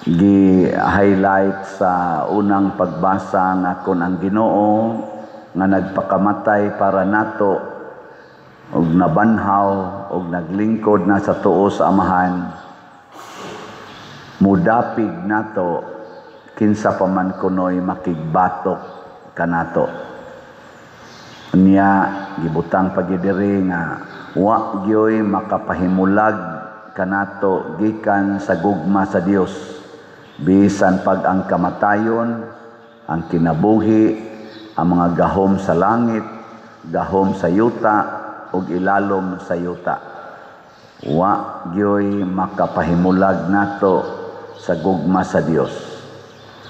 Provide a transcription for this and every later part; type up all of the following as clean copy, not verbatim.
gi-highlight sa unang pagbasa nga kun ang Ginoo nga nagpakamatay para nato og nabanhaw og naglingkod na sa tuo sa Amahan, mudapig nato kinsa pa man kunoy makigbatok kanato. Unya gibutang pagidiri nga wa gyoy makapahimulag kanato gikan sa gugma sa Dios, bisan pag ang kamatayon, ang kinabuhi, ang mga gahom sa langit, gahom sa yuta ug ilalom sa yuta. Wa gyoy makapahimulag nato sa gugma sa Dios.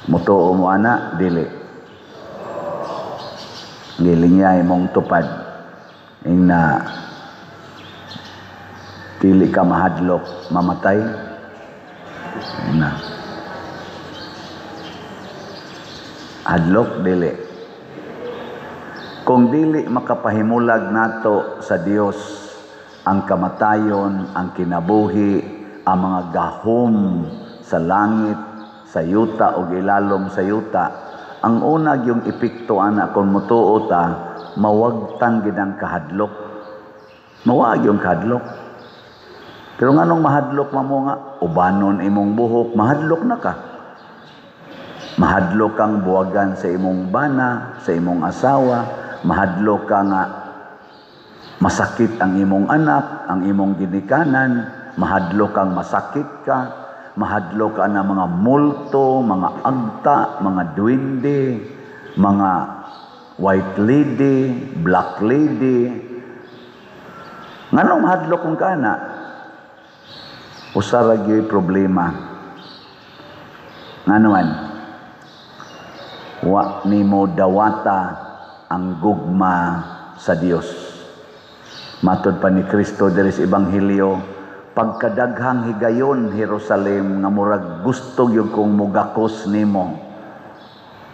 Mutuo mo ana dili. Ngilinya imong tupad na dili ka mahadlok mamatay na hadlok dili. Kung dili makapahimulag nato sa Dios ang kamatayon, ang kinabuhi, ang mga gahom sa langit, sa yuta o ilalom sa yuta, ang una yung epekto ana kung mutuo ta, mawagtang ginang kahadlok. Mawag yung kahadlok. Pero nganong mahadlok mo nga, ubanon imong buhok, mahadlok na ka. Mahadlok kang buwagan sa imong bana, sa imong asawa, mahadlok ka nga masakit ang imong anak, ang imong ginikanan, mahadlok kang masakit ka, mahadlok ka na mga multo, mga agta, mga duwende, mga white lady, black lady. Nganong mahadlok kung kana? Usara gyud problema. Nganuan? Wa nimo dawata ang gugma sa Dios. Matud pa ni Kristo diri sa Ebanghelyo, pagkadaghang higayon Jerusalem nga murag gusto gyud kong mugakos nimo,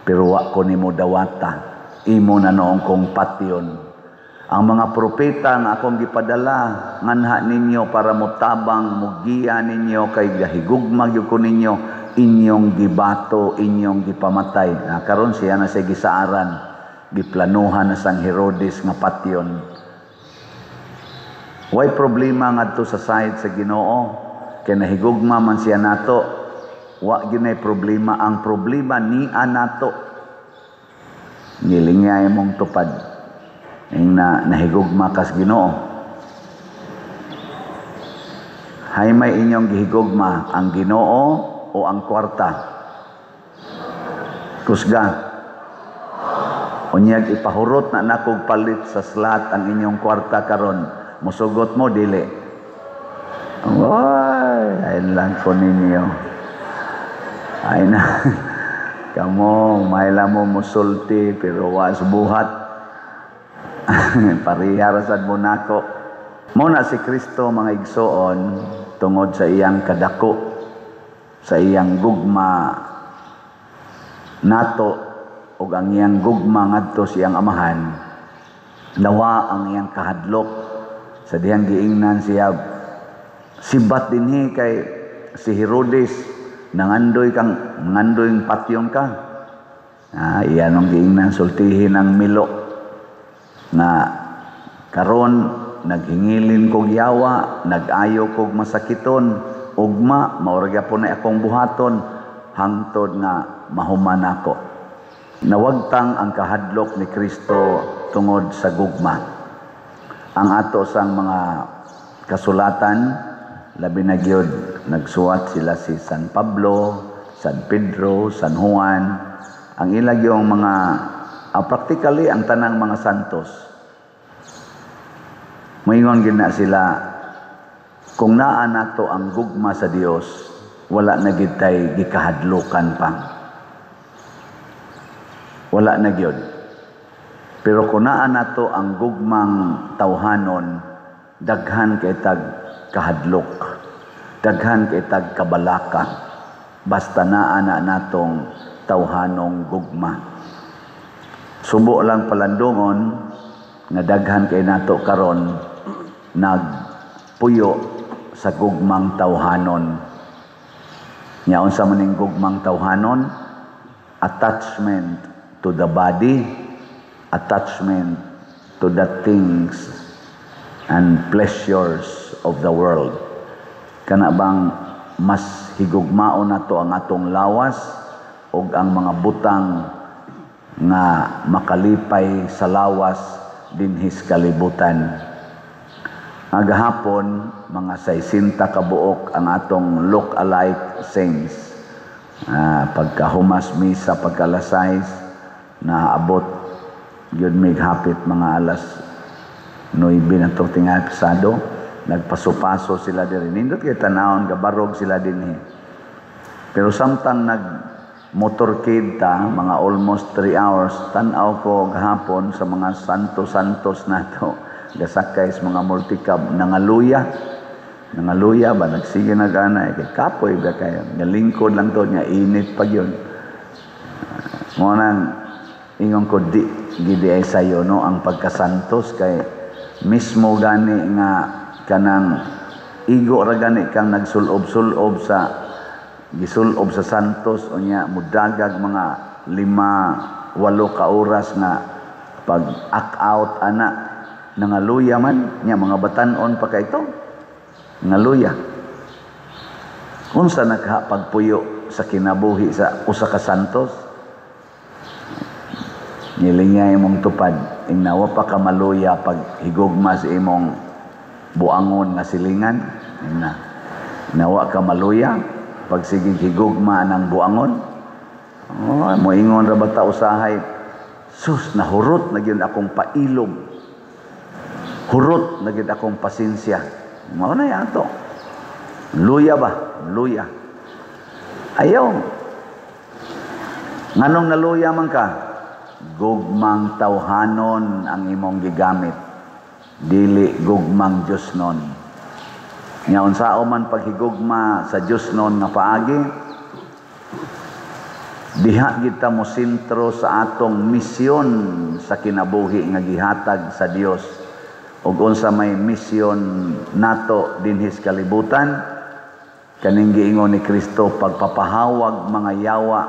pero wa ko nimo dawata, imo na noong kong patyon. Ang mga propeta nga akong gipadala nganha ninyo para motabang mugiya ninyo kay gahigugma gyud ko ninyo, inyong gibato, inyong gipamatay. Karon siya na sa gisaaran, giplanuhan na sang Herodes nga patyon. Way problema ngadto sa side sa Ginoo, kay nahigugma man siya nato. Wa ginay problema, ang problema ni anato. Nilingay mong tupad na nahigugma kas Ginoo. Hay may inyong gihigugma ang Ginoo o ang kwarta? Kusga. Unyag ipahurot na nakog palit sa slot ang inyong kwarta karon. Musugot mo dili. Oy, ay lang ko ninyo. Ay na. Kamo, maila mo musulti pero was buhat. Pariharasan mo nako. Muna si Kristo mga igsoon tungod sa iyang kadako, sa iyang gugma nato ug ang iyang gugma ngadto sa iyang Amahan, nawa ang iyang kahadlok sa dihang giingnan siya. Sibat dinhi kay si Herodes nangandoy patyon ka. Iyan ang giingnan sultihin ang milo na karon naghingilin kog yawa, nag-ayo kog masakiton, ugma maurag gyapon na akong buhaton hangtod nga mahuman ako. Nawagtang ang kahadlok ni Kristo tungod sa gugma. Ang ato sang mga kasulatan, labi na gyud nagsuwat sila si San Pablo, San Pedro, San Juan, ang ilag yung mga practically ang tanang mga santos. Moingon gid na sila, kung naa nato ang gugma sa Dios, wala na gid tay gikahadlokan pa. Wala na gyud. Pero kung naa nato ang gugmang tawhanon, daghan kay tag kahadlok, daghan kay tag kabalaka, basta naa na natong tawhanong gugma. Subo lang palandungon nga daghan kay nato karon nagpuyo sa gugmang tawhanon. Nya unsa man ning gugmang tawhanon? Attachment to the body, attachment to the things and pleasures of the world. Kana bang mas higugmao nato ang atong lawas ug ang mga butang nga makalipay sa lawas dinhis kalibutan. Agahapon, mga 60 kabuok ang atong look-alike saints. Pagkahumas misa, pagkalasais, naabot yun may hapit mga alas 9 ng tingali pasado. Nagpasupaso sila diri. Nindot kay tanawon, gabarog sila din. Pero samtang motorcade ta, mga almost 3 hours, tanaw ko gahapon sa mga santos-santos nato. Gasakay sa mga multicab, nangaluya ba, nagsige na gana, kay kapoy ba kayo, nalingkod lang to, niya init pag yun. Ngunang, ingon ko, gidi ay sayo, no, ang pagkasantos, kay mismo gani nga, kanang, igo ra gani kang nagsulob-sulob sa, gisulob sa santos, o niya, mudagag mga 5-8 ka oras nga, pag-act out, anak, nangaluya man, niya mga batanon pa kay ito, ngaluya. Unsa nagpagpuyo sa kinabuhi sa usa ka santos? Nilingay imong tupad, ingnawa pa ka maluya pag higugma sa imong buangon nga silingan, nawa ka maluya pag sigig higugma ng buangon. Moingon ra bata usahay, sus, nahurot na gyud akong pailog. Hurot na gid akong pasensya. Mao na yato. Luya ba? Luya. Ayaw. Nganong naluya man ka? Gugmang tawhanon ang imong gigamit. Dili gugmang Diosnon. Nya unsao man paghigugma sa Diosnon nga paagi, diha kita mo sentro sa atong misyon sa kinabuhi nga gihatag sa Dios. Ug unsa may misyon nato dinhis kalibutan, kaning giingon ni Kristo, pagpapahawag mga yawa,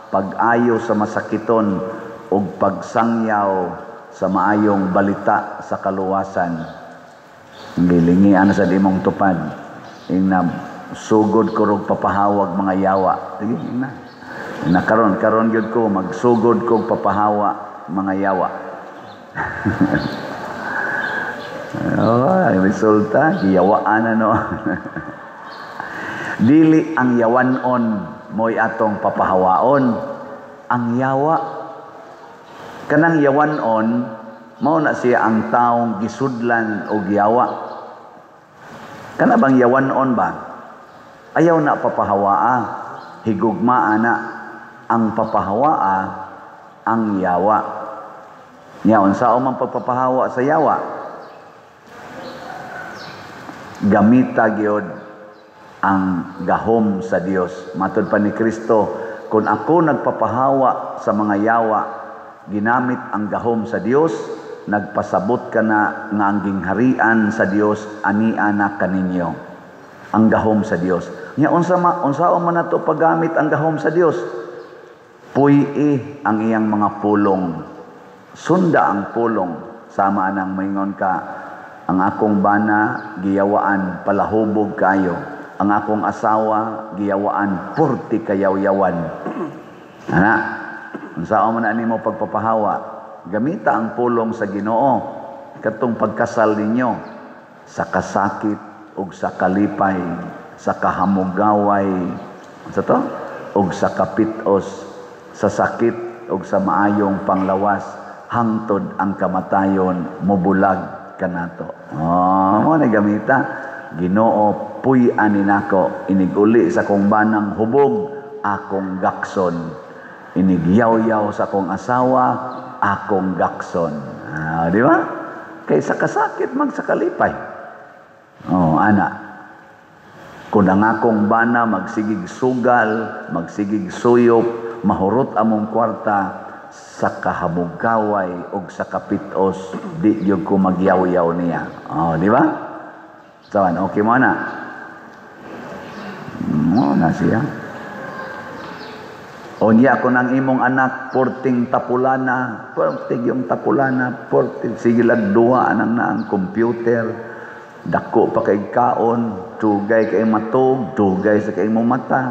pag-ayo sa masakiton ug pagsangyaw sa maayong balita sa kaluwasan. Gilingian sa dimong tupad, ingna sugod ko rog papahawag mga yawa. Sige na karon gyud ko magsugod kog papahawa mga yawa. Ang resulta, giyawaan ano. Dili ang yawanon mo'y atong papahawaon. Ang yawa, kanang yawanon, mao na siya ang taong gisudlan o giyawa. Kana bang yawanon ba? Ayaw na papahawaa, higugmaa na. Ang papahawaa, ang yawa. Nya unsa man pagpapahawa sa yawa? Gamita gyud ang gahom sa Dios. Matud pa ni Kristo, kung ako nagpapahawa sa mga yawa, ginamit ang gahom sa Dios, nagpasabot ka na nga ang gingharian sa Dios ani ana kaninyo. Ang gahom sa Dios. Nya unsa man nato paggamit ang gahom sa Dios? Puy-i ang iyang mga pulong. Sunda ang pulong. Sama nang maingon ka, ang akong bana giyawaan palahubog kayo. Ang akong asawa giyawaan porti kayaw-yawan. Ana, unsao man ani mo pagpapahawa? Gamita ang pulong sa Ginoo katong pagkasal ninyo sa kasakit ug sa kalipay, sa kahamugaway, sa to? Ug sa kapitos, sa sakit ug sa maayong panglawas, hangtod ang kamatayon mobulag kanato. Mo na gamita, Ginoo puy-an ninako, iniguli sa kong banang hubog, akong gakson. Inigyaw-yaw sa kong asawa, akong gakson. Di ba? Kaysa kasakit magsakalipay. Ana. Kung ang akong bana magsigig sugal, magsigig suyop, mahurot among kwarta, sa kahamugaway o sa kapitos, di yung ko magyaw-yaw niya. Di ba? So, okay mo na. Na siya. Unya ko ng imong anak, porting tapulana, porting yung tapulana, porting, sige lang duwa, anang na ang computer, dako pa kay kaon, dugay kay matog, dugay sa kay mong mata,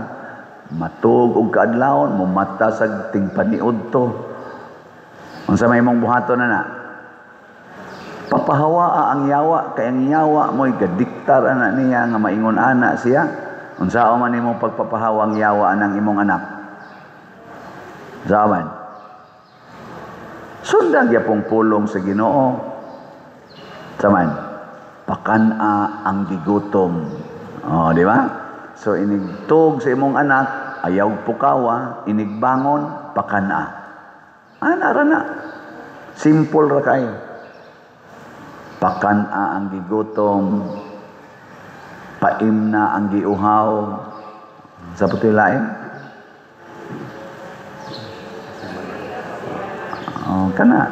matog og kaadlawon, mo mata sa tingpaniud to. Unsa may imong buhaton na na? Papahawa ang yawa, kay ang yawa mo'y gadiktar ana niya nga maingon ana siya. Unsao man imong pagpapahawa ang yawa ng imong anak? Zaman. Sundan gyapong pulong sa Ginoo. Zaman. Pakana ang gigutom. Oh, di ba? So inigtog sa imong anak, ayaw pukawa, inigbangon, pakana. Ana ra na. Simple ra kayo. Pakana ang gigutom, paimna ang giuhaw. Sa puti lain? Oh, kana.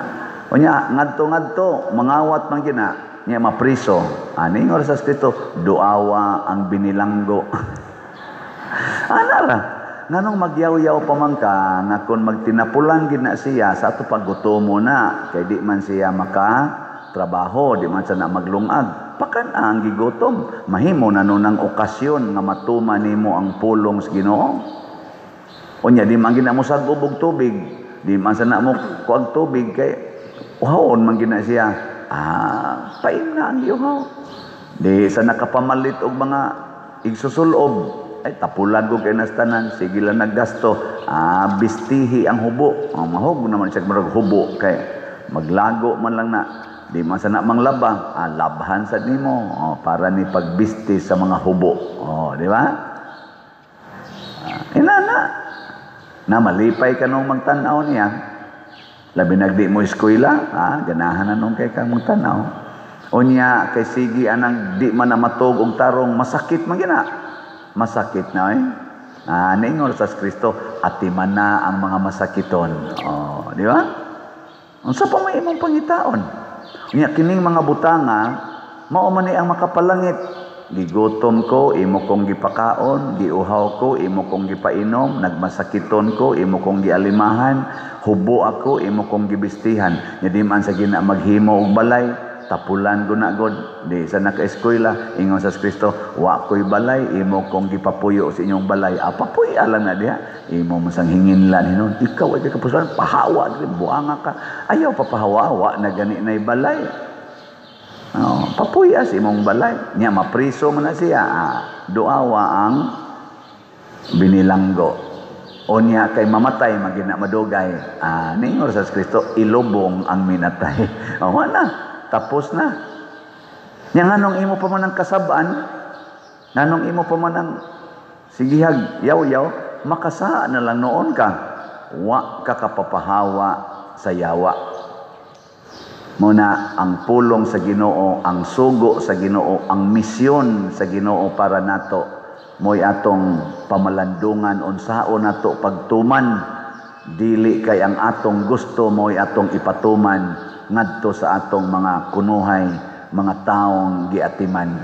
Unya, ngadto-ngadto, mangawat man gina, niya mapriso. Aning oras sa Kristo, duawa ang binilanggo. Ana ra. Nganong magyaw-yaw pa man ka, nga kung magtinapulan gina siya, sa ato paggutomo na, kay di man siya trabaho, di man sana maglungag. Pakan ang gigutom. Mahimo na nun ang okasyon nga matuma nimo ang pulong sa Ginoo. Unya, di man gina mo sagubog tubig. Di man sana mo kuag tubig kay uhawon man gina siya. Paim na ang iuhaw. Di sa nakapamalit og mga igsusulob. Ay, tapulan ko kay nastanan. Sige lang naggasto. Bistihi ang hubo. Mahog naman siya marag hubo. Kay maglago man lang na. Di man sana manglaba, labhan sa nimo para ni pagbisti sa mga hubo. Di ba? Inana. Na malipay ka nung magtanaw niya. Labi nagdi mo eskwela, ganahan na nung kay kang magtanaw. Unya kay sige anang di man na matog og tarong masakit man gina. Masakit na niingol sa Kristo atiman na ang mga masakiton. Di ba? Unsa pa may imong pangitaon? Nya kining mga butanga mao man ni ang makapalangit. Gigutom ko, imo kong gipakaon, giuhaw ko, imo kong gipainom, nagmasakiton ko, imo kong gialimahan, hubo ako, imo kong gibistihan. Nya di man sa gina maghimo og balay, tapulan ko na god. Di sa naka-eskwela, ingon sa Kristo, wa ko'y balay, imo kong gipapuyo sa inyong balay. Papuy alam na diha. Imo masang hinginlan hinon. Ikaw ay kapusuan, pahawa, buanga ka. Ayaw papahawa, na gani na balay. Papuyas imong balay. Nya mapriso man na siya. Duawa ang binilanggo. O niya kay mamatay, magina madugay. Ningon sa Kristo, ilubong ang minatay. Na, tapos na. Nya nganong imo pa man ang kasabaan, nganong imo pa man ang sigihag, yaw-yaw, makasa na lang noon ka. Wa ka kapapahawa sa yawa. Muna ang pulong sa Ginoo, ang sugo sa Ginoo, ang misyon sa Ginoo para nato mo'y atong pamalandungan unsaon nato pagtuman, dili kay ang atong gusto mo'y atong ipatuman ngadto sa atong mga kunuhay, mga taong giatiman.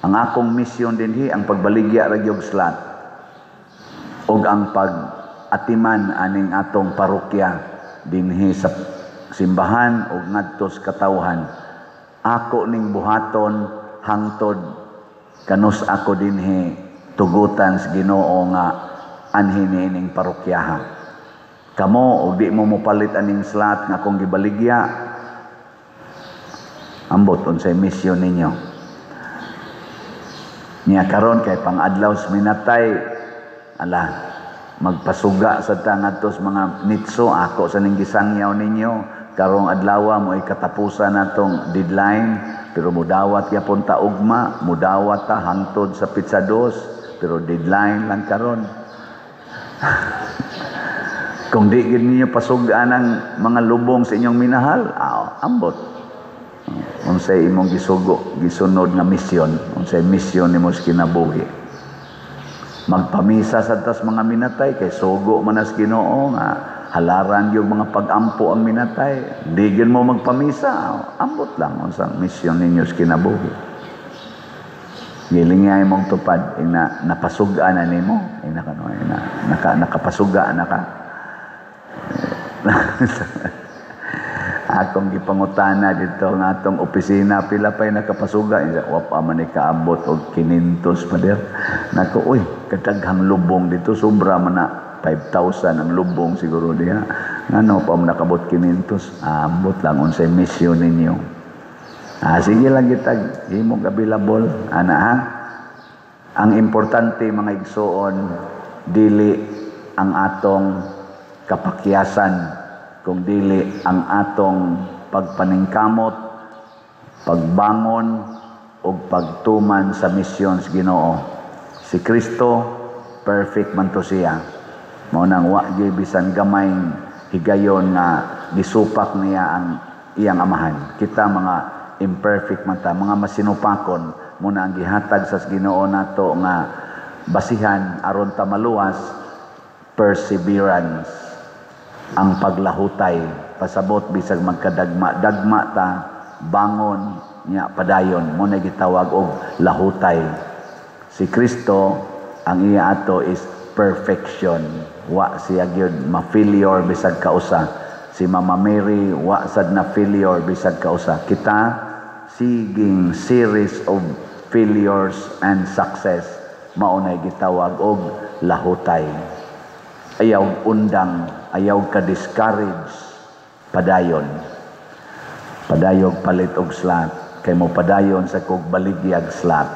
Ang akong misyon dinhi ang pagbaligya ra gyud slat ug ang pag-atiman aning atong parokya dinhi sa simbahan ug ngadto sa katawhan. Ako ning buhaton hangtod kanus ako dinhi tugutan sa Ginoo nga anhin ning parokyaha. Kamo ug di mo mopalit aning slat nga akong gibaligya. Ambot unsay misyon ninyo. Niya karon kay pang-adlaw sa minatay, magpasuga sa tangadtos mga nitso ako sa ning gisangyaw ninyo. Karong adlaw mo ay katapusan natong deadline, pero mudawat gyapon ta ugma, mudawat ta hangtod sa pizza dos, pero deadline lang karon. Kung di gid ninyo pasugaan ang mga lubong sa inyong minahal, ambot. Unsay imong gisugo, gisunod nga misyon, unsay misyon nimo sa kinabuhi. Magpamisa sa tas mga minatay kay sugo man as Ginoo nga halaran yung mga pag-ampo ang minatay. Digin mo magpamisa, ambot lang unsang misyon ninyo sa kinabuhi. Gilingay mong tupad, na napasuga na nimo, nakapasuga na ka. Akong gipangutana dito nga atong opisina, pila pa'y nakapasuga, wa pa man ikaabot og 500 pa der. Nako, uy, kadaghang lubong dito, sobra man na 5,000 ang lubong siguro diha. Ngano pa man nakabot 500, ambot lang unsay mission ninyo. Sige lang kitag himong available ana ha. Ang importante mga igsoon, dili ang atong kapakyasan, kung dili ang atong pagpaningkamot, pagbangon o pagtuman sa misyon sa Ginoo. Si Kristo, perfect man to siya. Mao nang wa gyud bisan gamay higayon na gisupak niya ang iyang amahan. Kita mga imperfect man ta, mga masinupakon, muna ang gihatag sa Ginoo nato nga basihan aron ta maluwas, perseverance, ang paglahutay, pasabot bisag magkadagma ta, bangon nya padayon, mo na gitawag og lahutay. Si Kristo ang iya ato is perfection, wa siya gyud ma-failure bisag kausa. Si Mama Mary wa sad na failure bisag kausa. Kita siging series of failures and success, mao na gitawag og lahutay. Ayaw undang, ayaw ka-discourage, padayon. Padayog palit og slat, kay mo padayon sa kog baligyag slat.